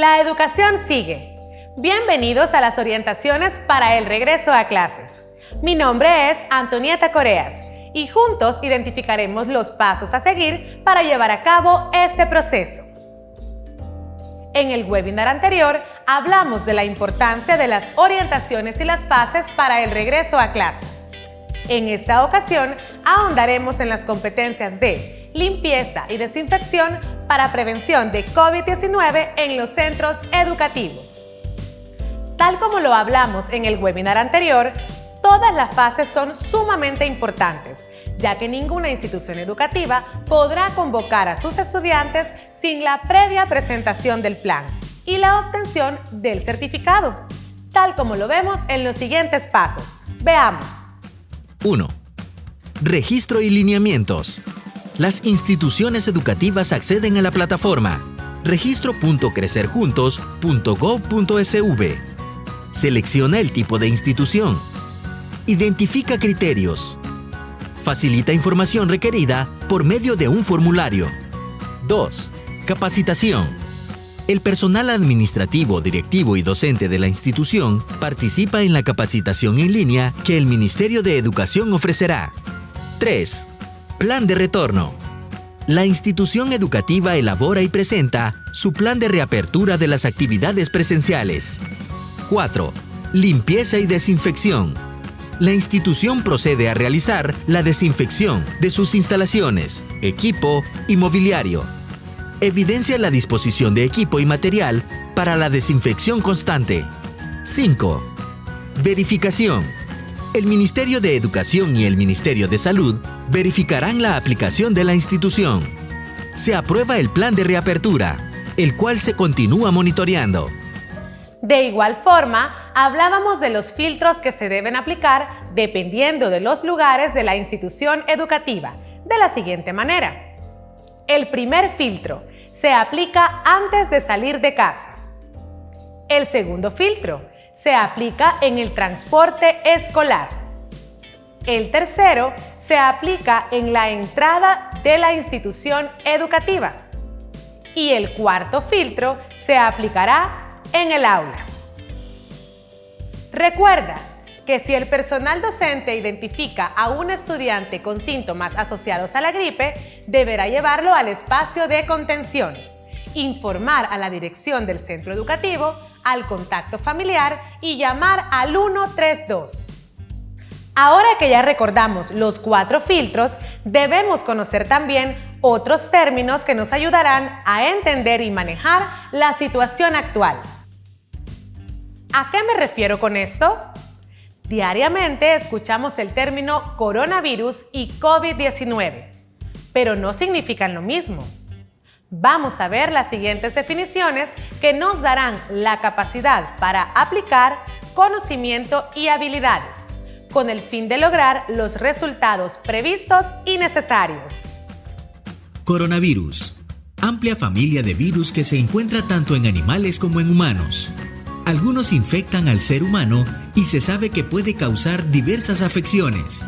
La educación sigue. Bienvenidos a las orientaciones para el regreso a clases. Mi nombre es Antonieta Coreas y juntos identificaremos los pasos a seguir para llevar a cabo este proceso. En el webinar anterior hablamos de la importancia de las orientaciones y las fases para el regreso a clases. En esta ocasión ahondaremos en las competencias de limpieza y desinfección para prevención de COVID-19 en los centros educativos. Tal como lo hablamos en el webinar anterior, todas las fases son sumamente importantes, ya que ninguna institución educativa podrá convocar a sus estudiantes sin la previa presentación del plan y la obtención del certificado, tal como lo vemos en los siguientes pasos. Veamos. 1. Registro y lineamientos. Las instituciones educativas acceden a la plataforma registro.crecerjuntos.gov.sv. Selecciona el tipo de institución. Identifica criterios. Facilita información requerida por medio de un formulario. 2. Capacitación. El personal administrativo, directivo y docente de la institución participa en la capacitación en línea que el Ministerio de Educación ofrecerá. 3. Plan de retorno. La institución educativa elabora y presenta su plan de reapertura de las actividades presenciales. 4. Limpieza y desinfección. La institución procede a realizar la desinfección de sus instalaciones, equipo y mobiliario. Evidencia la disposición de equipo y material para la desinfección constante. 5. Verificación. El Ministerio de Educación y el Ministerio de Salud verificarán la aplicación de la institución. Se aprueba el plan de reapertura, el cual se continúa monitoreando. De igual forma, hablábamos de los filtros que se deben aplicar dependiendo de los lugares de la institución educativa, de la siguiente manera. El primer filtro se aplica antes de salir de casa. El segundo filtro se aplica en el transporte escolar. El tercero se aplica en la entrada de la institución educativa. Y el cuarto filtro se aplicará en el aula. Recuerda que si el personal docente identifica a un estudiante con síntomas asociados a la gripe, deberá llevarlo al espacio de contención, informar a la dirección del centro educativo, al contacto familiar y llamar al 132. Ahora que ya recordamos los 4 filtros, debemos conocer también otros términos que nos ayudarán a entender y manejar la situación actual. ¿A qué me refiero con esto? Diariamente escuchamos el término coronavirus y COVID-19, pero no significan lo mismo. Vamos a ver las siguientes definiciones que nos darán la capacidad para aplicar conocimiento y habilidades, con el fin de lograr los resultados previstos y necesarios. Coronavirus. Amplia familia de virus que se encuentra tanto en animales como en humanos. Algunos infectan al ser humano y se sabe que puede causar diversas afecciones,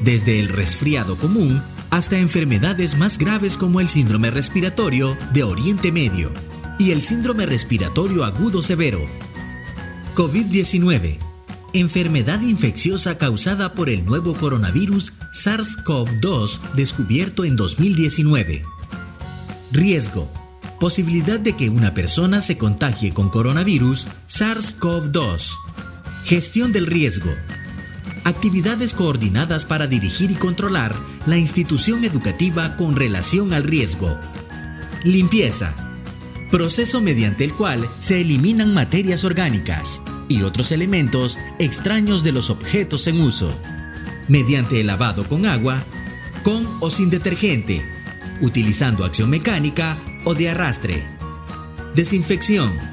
desde el resfriado común hasta enfermedades más graves como el síndrome respiratorio de Oriente Medio y el síndrome respiratorio agudo severo. COVID-19. Enfermedad infecciosa causada por el nuevo coronavirus SARS-CoV-2 descubierto en 2019. Riesgo. Posibilidad de que una persona se contagie con coronavirus SARS-CoV-2. Gestión del riesgo. Actividades coordinadas para dirigir y controlar la institución educativa con relación al riesgo. Limpieza. Proceso mediante el cual se eliminan materias orgánicas y otros elementos extraños de los objetos en uso, mediante el lavado con agua, con o sin detergente, utilizando acción mecánica o de arrastre. Desinfección.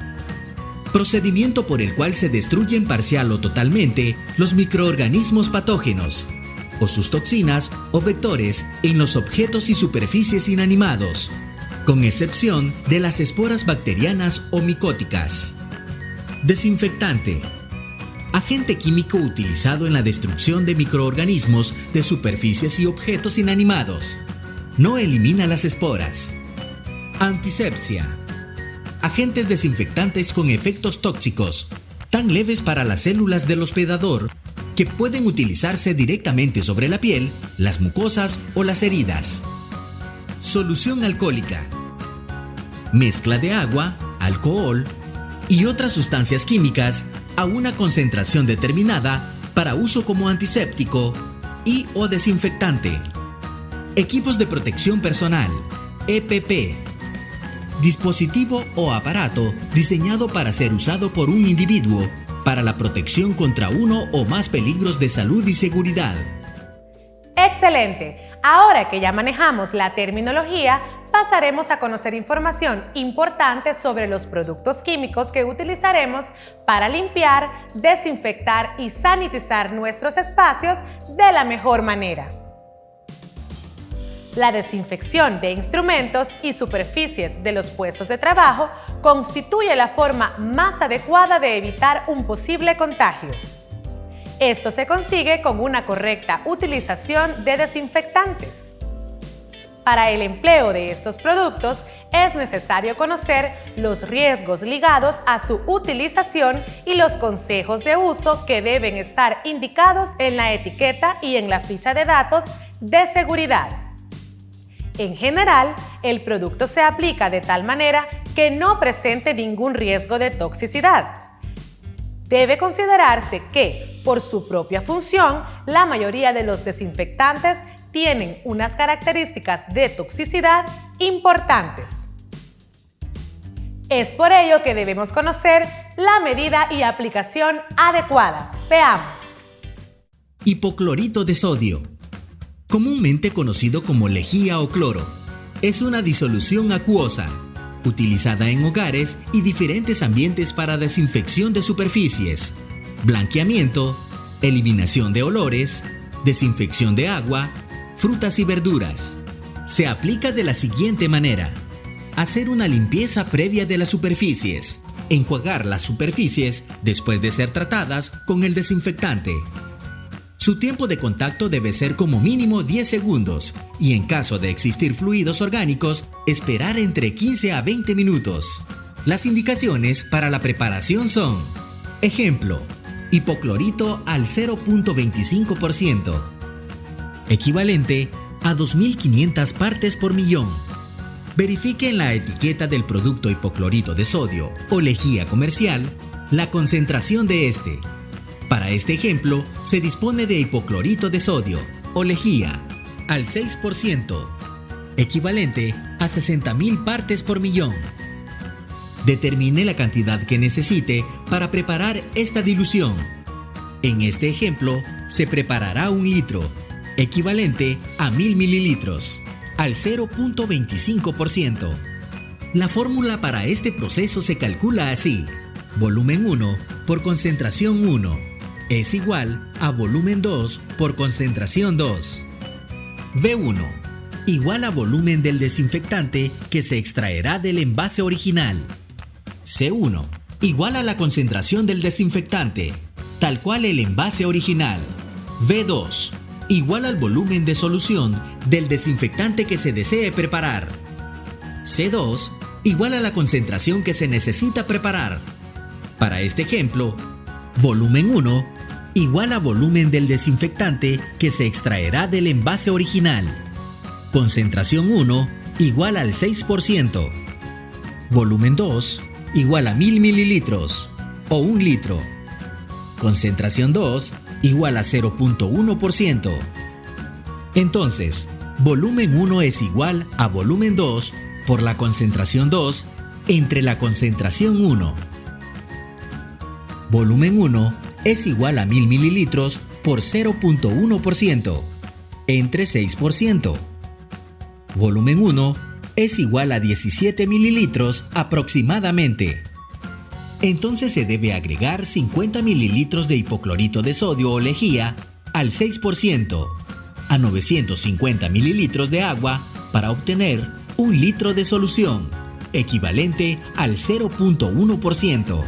Procedimiento por el cual se destruyen parcial o totalmente los microorganismos patógenos o sus toxinas o vectores en los objetos y superficies inanimados, con excepción de las esporas bacterianas o micóticas. Desinfectante. Agente químico utilizado en la destrucción de microorganismos de superficies y objetos inanimados. No elimina las esporas. Antisepsia. agentes desinfectantes con efectos tóxicos, tan leves para las células del hospedador que pueden utilizarse directamente sobre la piel, las mucosas o las heridas. Solución alcohólica. Mezcla de agua, alcohol y otras sustancias químicas a una concentración determinada para uso como antiséptico y o desinfectante. Equipos de protección personal, EPP. Dispositivo o aparato diseñado para ser usado por un individuo para la protección contra uno o más peligros de salud y seguridad. ¡Excelente! Ahora que ya manejamos la terminología, pasaremos a conocer información importante sobre los productos químicos que utilizaremos para limpiar, desinfectar y sanitizar nuestros espacios de la mejor manera. La desinfección de instrumentos y superficies de los puestos de trabajo constituye la forma más adecuada de evitar un posible contagio. Esto se consigue con una correcta utilización de desinfectantes. Para el empleo de estos productos es necesario conocer los riesgos ligados a su utilización y los consejos de uso que deben estar indicados en la etiqueta y en la ficha de datos de seguridad. En general, el producto se aplica de tal manera que no presente ningún riesgo de toxicidad. Debe considerarse que, por su propia función, la mayoría de los desinfectantes tienen unas características de toxicidad importantes. Es por ello que debemos conocer la medida y aplicación adecuada. Veamos. Hipoclorito de sodio, comúnmente conocido como lejía o cloro, es una disolución acuosa, utilizada en hogares y diferentes ambientes para desinfección de superficies, blanqueamiento, eliminación de olores, desinfección de agua, frutas y verduras. Se aplica de la siguiente manera: hacer una limpieza previa de las superficies, enjuagar las superficies después de ser tratadas con el desinfectante. Su tiempo de contacto debe ser como mínimo 10 segundos y en caso de existir fluidos orgánicos, esperar entre 15 a 20 minutos. Las indicaciones para la preparación son: ejemplo, hipoclorito al 0.25%, equivalente a 2.500 partes por millón. Verifique en la etiqueta del producto hipoclorito de sodio o lejía comercial la concentración de este. Para este ejemplo, se dispone de hipoclorito de sodio o lejía al 6%, equivalente a 60.000 partes por millón. Determine la cantidad que necesite para preparar esta dilución. En este ejemplo, se preparará 1 litro, equivalente a 1.000 mililitros, al 0.25%. La fórmula para este proceso se calcula así: volumen 1 por concentración 1 es igual a volumen 2 por concentración 2. V1 igual a volumen del desinfectante que se extraerá del envase original. C1 igual a la concentración del desinfectante, tal cual el envase original. V2 igual al volumen de solución del desinfectante que se desee preparar. C2 igual a la concentración que se necesita preparar. Para este ejemplo, volumen 1 igual a volumen del desinfectante que se extraerá del envase original. Concentración 1 igual al 6%. Volumen 2 igual a 1.000 mililitros o 1 litro. Concentración 2 igual a 0.1%. Entonces, volumen 1 es igual a volumen 2 por la concentración 2 entre la concentración 1. Volumen 1 es igual a 1.000 mililitros por 0.1% entre 6%. Volumen 1 es igual a 17 mililitros aproximadamente. Entonces se debe agregar 50 mililitros de hipoclorito de sodio o lejía al 6% a 950 mililitros de agua para obtener 1 litro de solución, equivalente al 0.1%.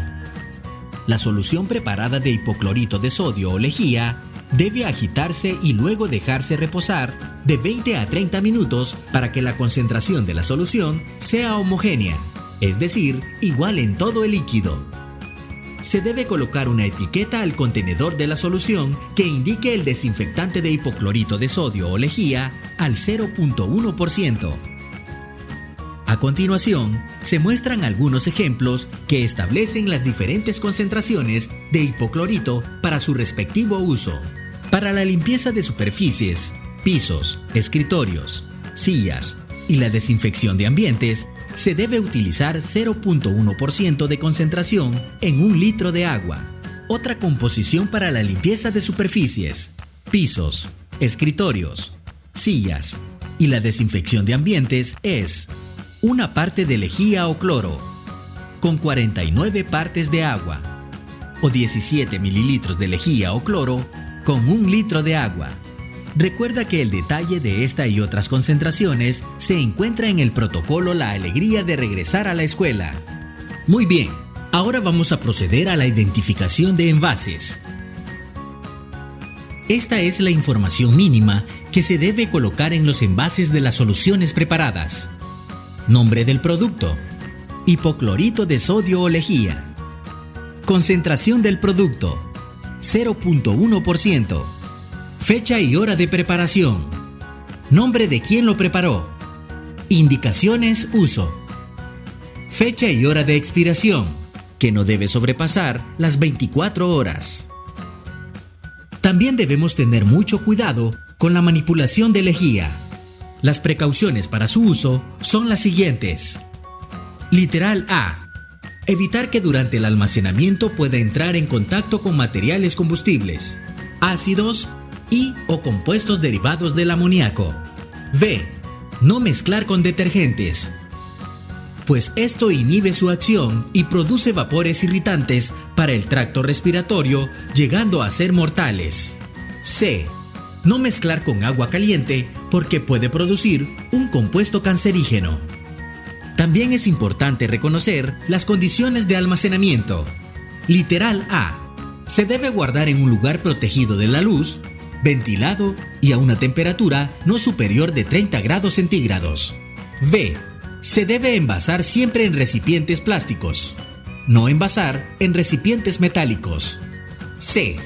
La solución preparada de hipoclorito de sodio o lejía debe agitarse y luego dejarse reposar de 20 a 30 minutos para que la concentración de la solución sea homogénea. es decir, igual en todo el líquido. Se debe colocar una etiqueta al contenedor de la solución que indique el desinfectante de hipoclorito de sodio o lejía al 0.1%. A continuación, se muestran algunos ejemplos que establecen las diferentes concentraciones de hipoclorito para su respectivo uso. Para la limpieza de superficies, pisos, escritorios, sillas y la desinfección de ambientes, se debe utilizar 0.1% de concentración en 1 litro de agua. Otra composición para la limpieza de superficies, pisos, escritorios, sillas y la desinfección de ambientes es 1 parte de lejía o cloro, con 49 partes de agua, o 17 mililitros de lejía o cloro, con 1 litro de agua. Recuerda que el detalle de esta y otras concentraciones se encuentra en el protocolo La Alegría de Regresar a la Escuela. Muy bien, ahora vamos a proceder a la identificación de envases. Esta es la información mínima que se debe colocar en los envases de las soluciones preparadas. Nombre del producto: hipoclorito de sodio o lejía. Concentración del producto: 0.1%. Fecha y hora de preparación. Nombre de quien lo preparó. Indicaciones uso. Fecha y hora de expiración, que no debe sobrepasar las 24 horas. También debemos tener mucho cuidado con la manipulación de lejía. Las precauciones para su uso son las siguientes. Literal A. Evitar que durante el almacenamiento pueda entrar en contacto con materiales combustibles, ácidos y o compuestos derivados del amoníaco. B. No mezclar con detergentes, pues esto inhibe su acción y produce vapores irritantes para el tracto respiratorio, llegando a ser mortales. C. No mezclar con agua caliente porque puede producir un compuesto cancerígeno. También es importante reconocer las condiciones de almacenamiento. Literal A. Se debe guardar en un lugar protegido de la luz, ventilado y a una temperatura no superior de 30 grados centígrados. B. Se debe envasar siempre en recipientes plásticos. No envasar en recipientes metálicos. C.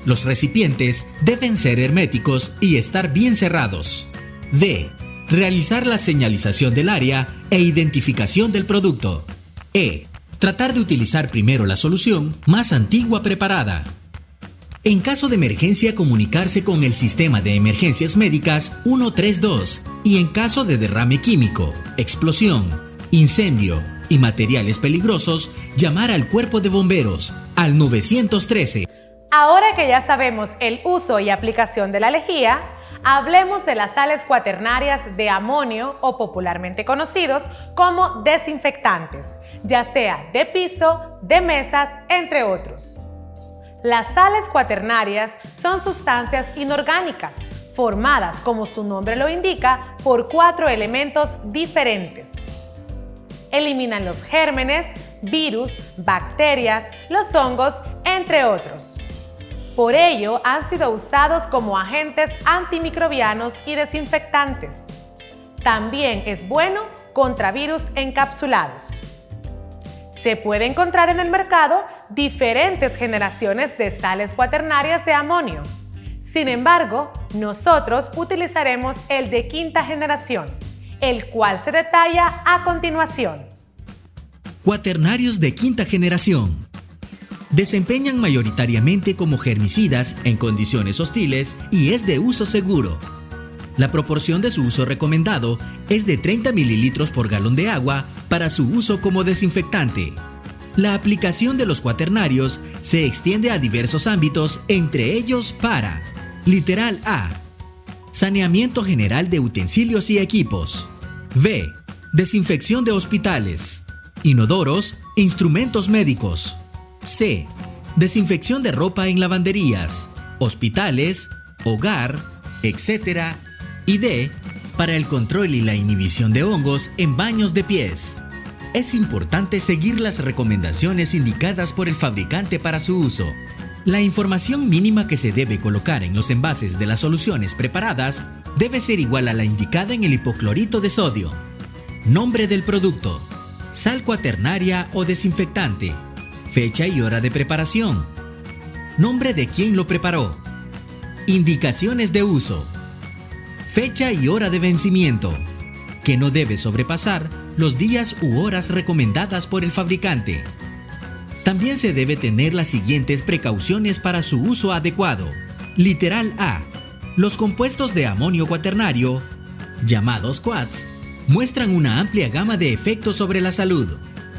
Los recipientes deben ser herméticos y estar bien cerrados. D. Realizar la señalización del área e identificación del producto. E. Tratar de utilizar primero la solución más antigua preparada. En caso de emergencia, comunicarse con el Sistema de Emergencias Médicas 132 y en caso de derrame químico, explosión, incendio y materiales peligrosos, llamar al Cuerpo de Bomberos al 913. Ahora que ya sabemos el uso y aplicación de la lejía, hablemos de las sales cuaternarias de amonio o popularmente conocidos como desinfectantes, ya sea de piso, de mesas, entre otros. Las sales cuaternarias son sustancias inorgánicas, formadas, como su nombre lo indica, por 4 elementos diferentes. Eliminan los gérmenes, virus, bacterias, los hongos, entre otros. Por ello, han sido usados como agentes antimicrobianos y desinfectantes. También es bueno contra virus encapsulados. Se puede encontrar en el mercado diferentes generaciones de sales cuaternarias de amonio. Sin embargo, nosotros utilizaremos el de 5ª generación, el cual se detalla a continuación. Cuaternarios de 5ª generación. Desempeñan mayoritariamente como germicidas en condiciones hostiles y es de uso seguro. La proporción de su uso recomendado es de 30 mililitros por galón de agua para su uso como desinfectante. La aplicación de los cuaternarios se extiende a diversos ámbitos, entre ellos para: literal A. Saneamiento general de utensilios y equipos. B. Desinfección de hospitales, inodoros, instrumentos médicos. C. Desinfección de ropa en lavanderías, hospitales, hogar, etc. Y D. Para el control y la inhibición de hongos en baños de pies. Es importante seguir las recomendaciones indicadas por el fabricante para su uso. La información mínima que se debe colocar en los envases de las soluciones preparadas debe ser igual a la indicada en el hipoclorito de sodio. Nombre del producto: sal cuaternaria o desinfectante, fecha y hora de preparación, nombre de quien lo preparó, indicaciones de uso, fecha y hora de vencimiento, que no debe sobrepasar los días u horas recomendadas por el fabricante. También se debe tener las siguientes precauciones para su uso adecuado. Literal A. Los compuestos de amonio cuaternario, llamados quats, muestran una amplia gama de efectos sobre la salud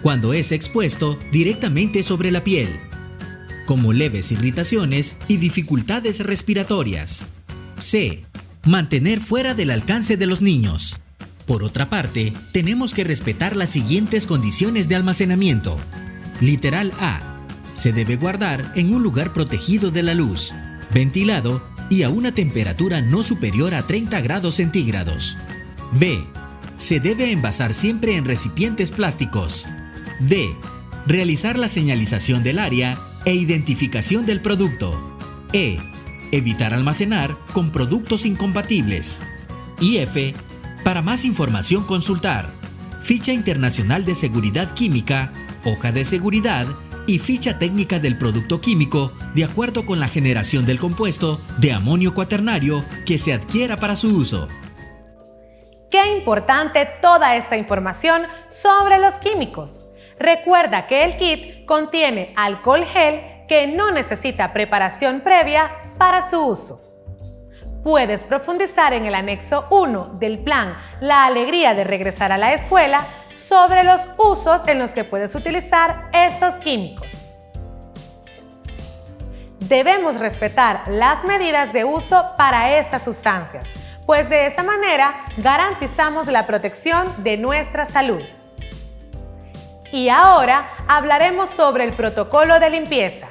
cuando es expuesto directamente sobre la piel, como leves irritaciones y dificultades respiratorias. C. Mantener fuera del alcance de los niños. Por otra parte, tenemos que respetar las siguientes condiciones de almacenamiento. Literal A. Se debe guardar en un lugar protegido de la luz, ventilado y a una temperatura no superior a 30 grados centígrados. B. Se debe envasar siempre en recipientes plásticos. D. Realizar la señalización del área e identificación del producto. E. Evitar almacenar con productos incompatibles. Y F. Para más información consultar Ficha Internacional de Seguridad Química, Hoja de Seguridad y Ficha Técnica del Producto Químico de acuerdo con la generación del compuesto de amonio cuaternario que se adquiera para su uso. Qué importante toda esta información sobre los químicos. Recuerda que el kit contiene alcohol gel que no necesita preparación previa para su uso. Puedes profundizar en el anexo 1 del plan La alegría de regresar a la escuela sobre los usos en los que puedes utilizar estos químicos. Debemos respetar las medidas de uso para estas sustancias, pues de esa manera garantizamos la protección de nuestra salud. Y ahora hablaremos sobre el protocolo de limpieza.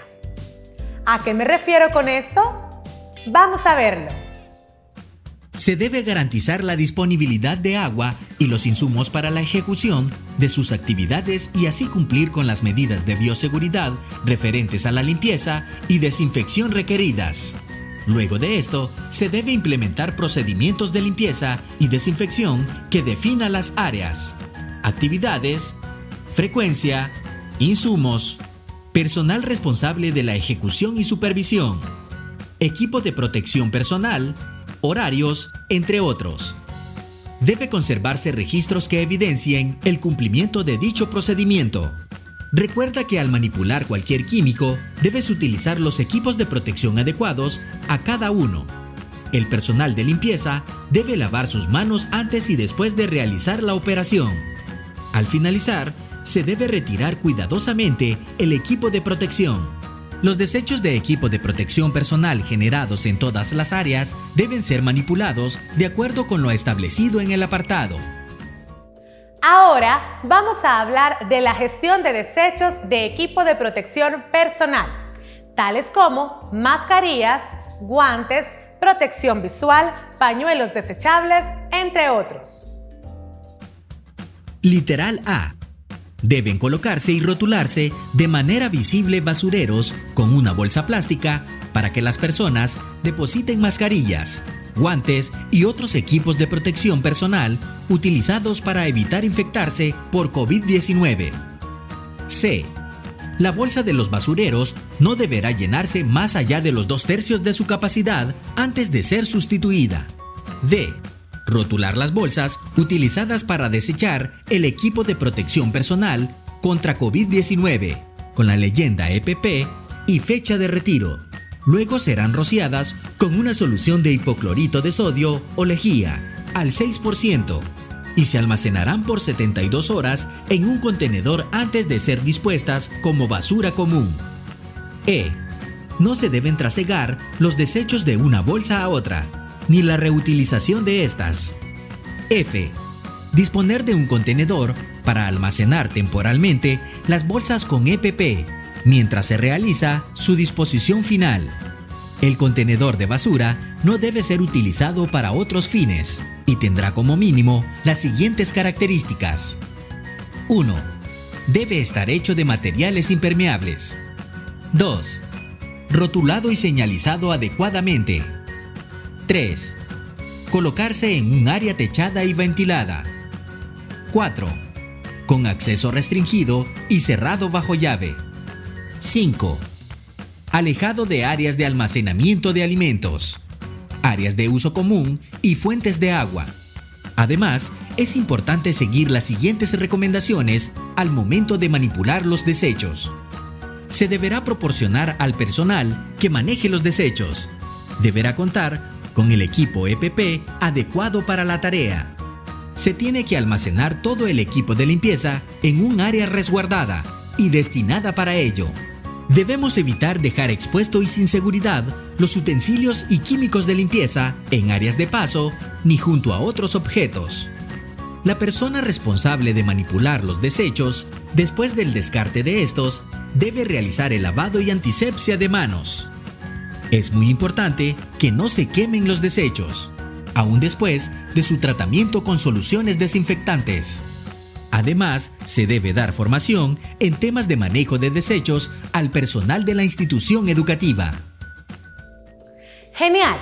¿A qué me refiero con esto? Vamos a verlo. Se debe garantizar la disponibilidad de agua y los insumos para la ejecución de sus actividades y así cumplir con las medidas de bioseguridad referentes a la limpieza y desinfección requeridas. Luego de esto, se debe implementar procedimientos de limpieza y desinfección que definan las áreas, actividades, frecuencia, insumos, personal responsable de la ejecución y supervisión, equipo de protección personal, horarios, entre otros. Debe conservarse registros que evidencien el cumplimiento de dicho procedimiento. Recuerda que al manipular cualquier químico, debes utilizar los equipos de protección adecuados a cada uno. El personal de limpieza debe lavar sus manos antes y después de realizar la operación. Al finalizar, se debe retirar cuidadosamente el equipo de protección. Los desechos de equipo de protección personal generados en todas las áreas deben ser manipulados de acuerdo con lo establecido en el apartado. Ahora vamos a hablar de la gestión de desechos de equipo de protección personal, tales como mascarillas, guantes, protección visual, pañuelos desechables, entre otros. Literal A. Deben colocarse y rotularse de manera visible basureros con una bolsa plástica para que las personas depositen mascarillas, guantes y otros equipos de protección personal utilizados para evitar infectarse por COVID-19. C. La bolsa de los basureros no deberá llenarse más allá de los 2/3 de su capacidad antes de ser sustituida. D. Rotular las bolsas utilizadas para desechar el equipo de protección personal contra COVID-19 con la leyenda EPP y fecha de retiro. Luego serán rociadas con una solución de hipoclorito de sodio o lejía al 6% y se almacenarán por 72 horas en un contenedor antes de ser dispuestas como basura común. E. No se deben trasegar los desechos de una bolsa a otra, ni la reutilización de estas. F. Disponer de un contenedor para almacenar temporalmente las bolsas con EPP mientras se realiza su disposición final. El contenedor de basura no debe ser utilizado para otros fines y tendrá como mínimo las siguientes características. 1. Debe estar hecho de materiales impermeables. 2. Rotulado y señalizado adecuadamente. 3. Colocarse en un área techada y ventilada. 4. con acceso restringido y cerrado bajo llave. 5. Alejado de áreas de almacenamiento de alimentos, áreas de uso común y fuentes de agua. Además, es importante seguir las siguientes recomendaciones al momento de manipular los desechos. Se deberá proporcionar al personal que maneje los desechos. Deberá contar con el equipo EPP adecuado para la tarea. Se tiene que almacenar todo el equipo de limpieza en un área resguardada y destinada para ello. Debemos evitar dejar expuesto y sin seguridad los utensilios y químicos de limpieza en áreas de paso ni junto a otros objetos. La persona responsable de manipular los desechos, después del descarte de estos, debe realizar el lavado y antisepsia de manos. Es muy importante que no se quemen los desechos, aún después de su tratamiento con soluciones desinfectantes. Además, se debe dar formación en temas de manejo de desechos al personal de la institución educativa. Genial.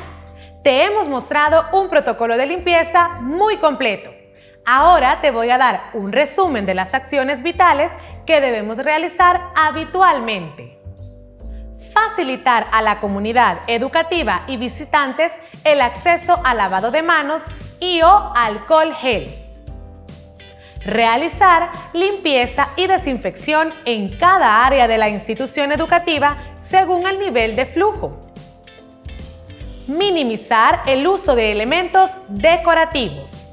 Te hemos mostrado un protocolo de limpieza muy completo. Ahora te voy a dar un resumen de las acciones vitales que debemos realizar habitualmente. Facilitar a la comunidad educativa y visitantes el acceso al lavado de manos y/o alcohol gel. Realizar limpieza y desinfección en cada área de la institución educativa según el nivel de flujo. Minimizar el uso de elementos decorativos.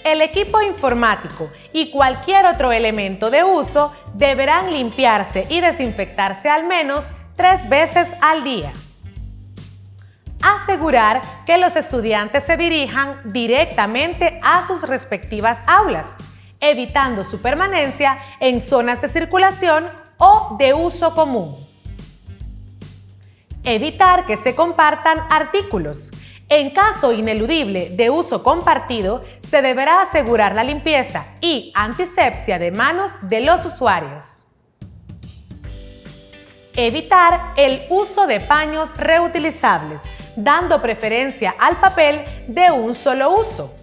El equipo informático y cualquier otro elemento de uso deberán limpiarse y desinfectarse al menos 3 veces al día. Asegurar que los estudiantes se dirijan directamente a sus respectivas aulas, evitando su permanencia en zonas de circulación o de uso común. Evitar que se compartan artículos. En caso ineludible de uso compartido, se deberá asegurar la limpieza y antisepsia de manos de los usuarios. Evitar el uso de paños reutilizables, dando preferencia al papel de un solo uso.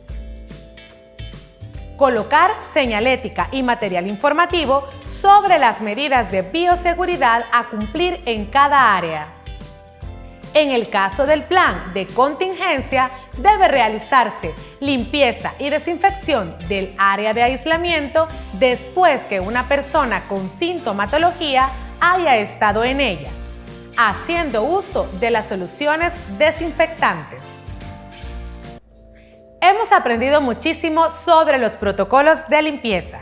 Colocar señalética y material informativo sobre las medidas de bioseguridad a cumplir en cada área. En el caso del plan de contingencia, debe realizarse limpieza y desinfección del área de aislamiento después que una persona con sintomatología haya estado en ella, haciendo uso de las soluciones desinfectantes. Hemos aprendido muchísimo sobre los protocolos de limpieza.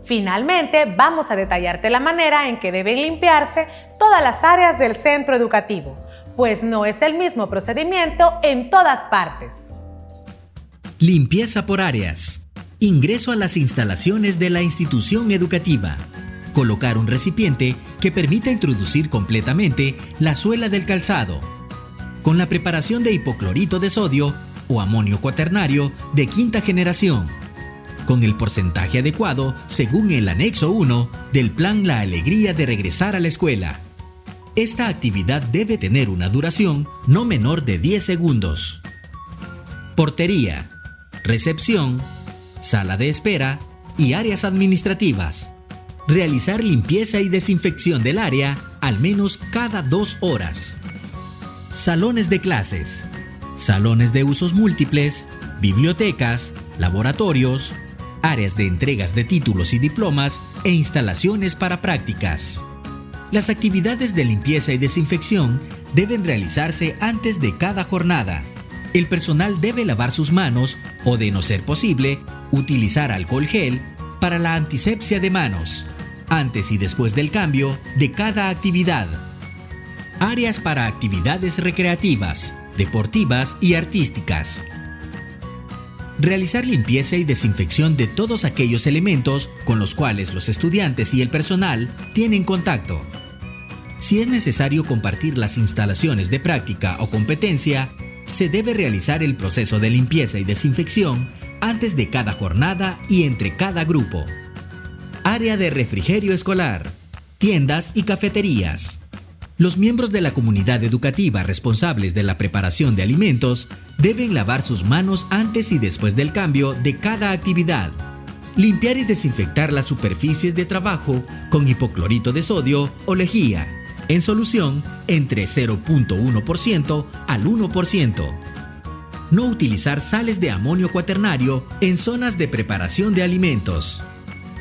Finalmente, vamos a detallarte la manera en que deben limpiarse todas las áreas del centro educativo, pues no es el mismo procedimiento en todas partes. Limpieza por áreas. Ingreso a las instalaciones de la institución educativa. Colocar un recipiente que permita introducir completamente la suela del calzado, con la preparación de hipoclorito de sodio o amonio cuaternario de 5ª generación, con el porcentaje adecuado según el anexo 1 del plan La Alegría de Regresar a la Escuela. Esta actividad debe tener una duración no menor de 10 segundos. Portería, recepción, sala de espera y áreas administrativas. Realizar limpieza y desinfección del área al menos cada 2 horas. Salones de clases, salones de usos múltiples, bibliotecas, laboratorios, áreas de entregas de títulos y diplomas e instalaciones para prácticas. Las actividades de limpieza y desinfección deben realizarse antes de cada jornada. El personal debe lavar sus manos o, de no ser posible, utilizar alcohol gel para la antisepsia de manos, antes y después del cambio de cada actividad. Áreas para actividades recreativas, deportivas y artísticas. Realizar limpieza y desinfección de todos aquellos elementos con los cuales los estudiantes y el personal tienen contacto. Si es necesario compartir las instalaciones de práctica o competencia, se debe realizar el proceso de limpieza y desinfección antes de cada jornada y entre cada grupo. Área de refrigerio escolar, tiendas y cafeterías. Los miembros de la comunidad educativa responsables de la preparación de alimentos deben lavar sus manos antes y después del cambio de cada actividad. Limpiar y desinfectar las superficies de trabajo con hipoclorito de sodio o lejía, en solución entre 0.1% al 1%. No utilizar sales de amonio cuaternario en zonas de preparación de alimentos.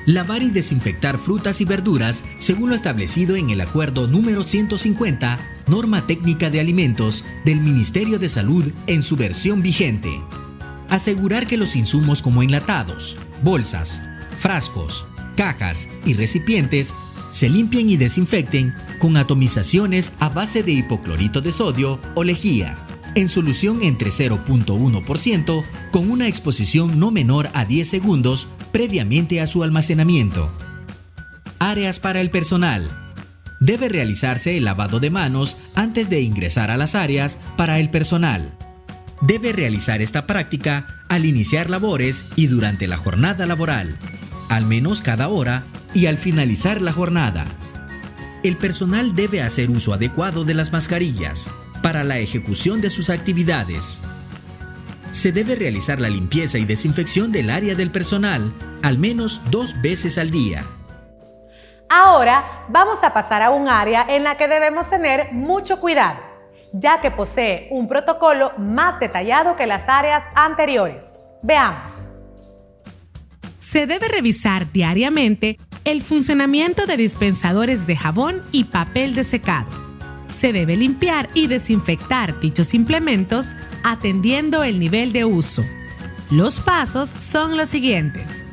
Lavar y desinfectar frutas y verduras según lo establecido en el Acuerdo número 150, Norma Técnica de Alimentos del Ministerio de Salud en su versión vigente. Asegurar que los insumos como enlatados, bolsas, frascos, cajas y recipientes se limpien y desinfecten con atomizaciones a base de hipoclorito de sodio o lejía, en solución entre 0.1% con una exposición no menor a 10 segundos previamente a su almacenamiento. Áreas para el personal. Debe realizarse el lavado de manos antes de ingresar a las áreas para el personal. Debe realizar esta práctica al iniciar labores y durante la jornada laboral, al menos cada hora y al finalizar la jornada. El personal debe hacer uso adecuado de las mascarillas para la ejecución de sus actividades. Se debe realizar la limpieza y desinfección del área del personal al menos 2 veces al día. Ahora vamos a pasar a un área en la que debemos tener mucho cuidado, ya que posee un protocolo más detallado que las áreas anteriores. Veamos. Se debe revisar diariamente el funcionamiento de dispensadores de jabón y papel de secado. Se debe limpiar y desinfectar dichos implementos atendiendo el nivel de uso. Los pasos son los siguientes.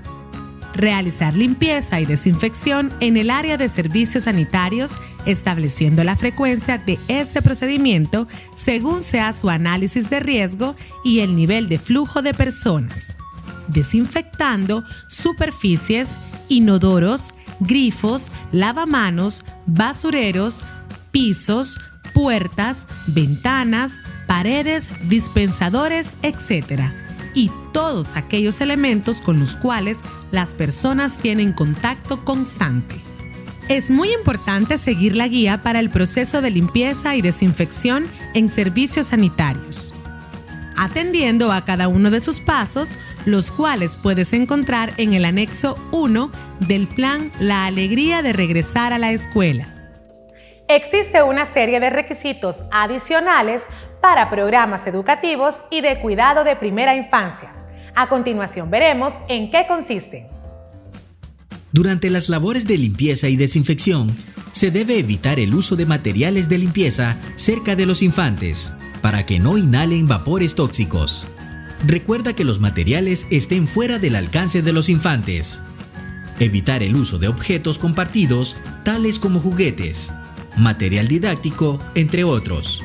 Realizar limpieza y desinfección en el área de servicios sanitarios, estableciendo la frecuencia de este procedimiento según sea su análisis de riesgo y el nivel de flujo de personas. Desinfectando superficies, inodoros, grifos, lavamanos, basureros, pisos, puertas, ventanas, paredes, dispensadores, etc. Y todos aquellos elementos con los cuales las personas tienen contacto constante. Es muy importante seguir la guía para el proceso de limpieza y desinfección en servicios sanitarios, atendiendo a cada uno de sus pasos, los cuales puedes encontrar en el anexo 1 del plan La Alegría de Regresar a la Escuela. Existe una serie de requisitos adicionales para programas educativos y de cuidado de primera infancia. A continuación veremos en qué consisten. Durante las labores de limpieza y desinfección, se debe evitar el uso de materiales de limpieza cerca de los infantes, para que no inhalen vapores tóxicos. Recuerda que los materiales estén fuera del alcance de los infantes. Evitar el uso de objetos compartidos, tales como juguetes, material didáctico, entre otros.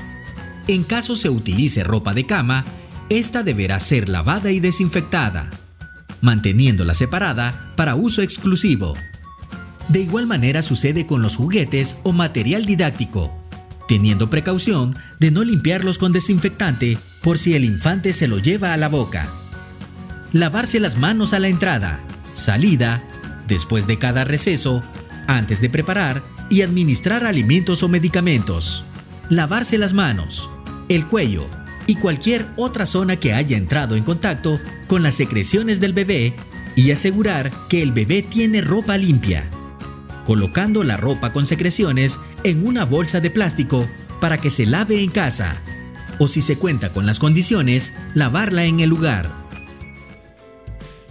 En caso se utilice ropa de cama, esta deberá ser lavada y desinfectada, manteniéndola separada para uso exclusivo. De igual manera sucede con los juguetes o material didáctico, teniendo precaución de no limpiarlos con desinfectante por si el infante se lo lleva a la boca. Lavarse las manos a la entrada, salida, después de cada receso, antes de preparar y administrar alimentos o medicamentos. Lavarse las manos, el cuello y cualquier otra zona que haya entrado en contacto con las secreciones del bebé y asegurar que el bebé tiene ropa limpia, colocando la ropa con secreciones en una bolsa de plástico para que se lave en casa, o si se cuenta con las condiciones, lavarla en el lugar.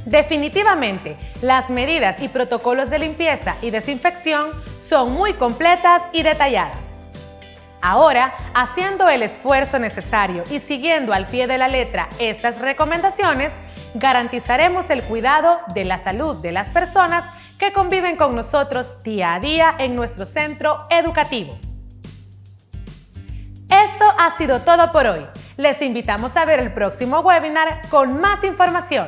Definitivamente, las medidas y protocolos de limpieza y desinfección son muy completas y detalladas. Ahora, haciendo el esfuerzo necesario y siguiendo al pie de la letra estas recomendaciones, garantizaremos el cuidado de la salud de las personas que conviven con nosotros día a día en nuestro centro educativo. Esto ha sido todo por hoy. Les invitamos a ver el próximo webinar con más información.